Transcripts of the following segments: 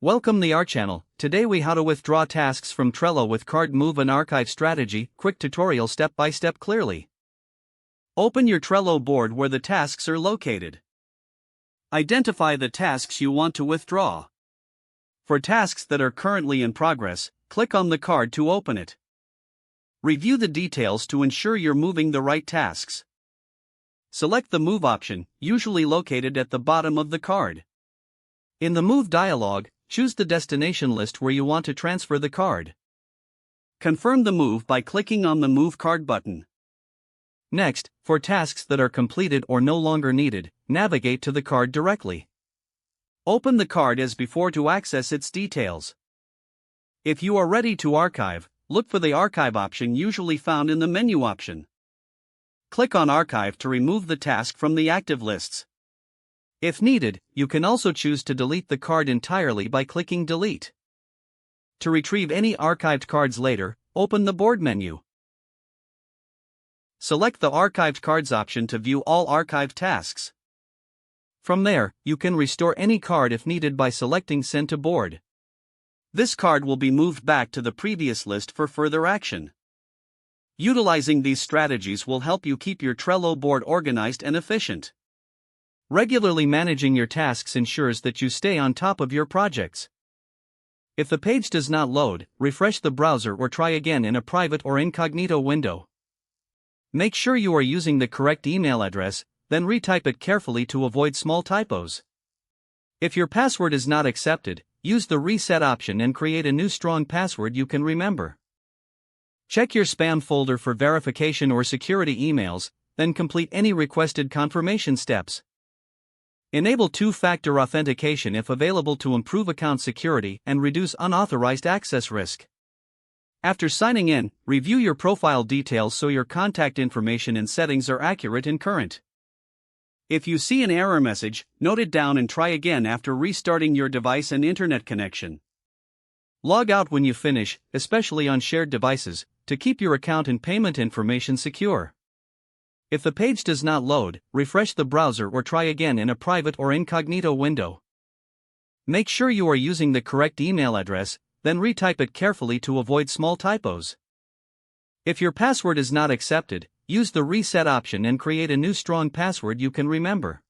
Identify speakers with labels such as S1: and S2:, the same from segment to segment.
S1: Welcome to our channel. Today we how to withdraw tasks from Trello with card move and archive strategy. Quick tutorial step by step clearly. Open your Trello board where the tasks are located. Identify the tasks you want to withdraw. For tasks that are currently in progress, click on the card to open it. Review the details to ensure you're moving the right tasks. Select the Move option, usually located at the bottom of the card. In the Move dialog, choose the destination list where you want to transfer the card. Confirm the move by clicking on the Move Card button. Next, for tasks that are completed or no longer needed, navigate to the card directly. Open the card as before to access its details. If you are ready to archive, look for the Archive option usually found in the Menu option. Click on Archive to remove the task from the active lists. If needed, you can also choose to delete the card entirely by clicking Delete. To retrieve any archived cards later, open the Board menu. Select the Archived Cards option to view all archived tasks. From there, you can restore any card if needed by selecting Send to Board. This card will be moved back to the previous list for further action. Utilizing these strategies will help you keep your Trello board organized and efficient. Regularly managing your tasks ensures that you stay on top of your projects. If the page does not load, refresh the browser or try again in a private or incognito window. Make sure you are using the correct email address, then retype it carefully to avoid small typos. If your password is not accepted, use the Reset option and create a new strong password you can remember. Check your spam folder for verification or security emails, then complete any requested confirmation steps. Enable two-factor authentication if available to improve account security and reduce unauthorized access risk. After signing in, review your profile details so your contact information and settings are accurate and current. If you see an error message, note it down and try again after restarting your device and internet connection. Log out when you finish, especially on shared devices, to keep your account and payment information secure. If the page does not load, refresh the browser or try again in a private or incognito window. Make sure you are using the correct email address, then retype it carefully to avoid small typos. If your password is not accepted, use the Reset option and create a new strong password you can remember.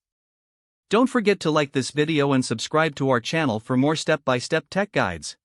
S1: Don't forget to like this video and subscribe to our channel for more step-by-step tech guides.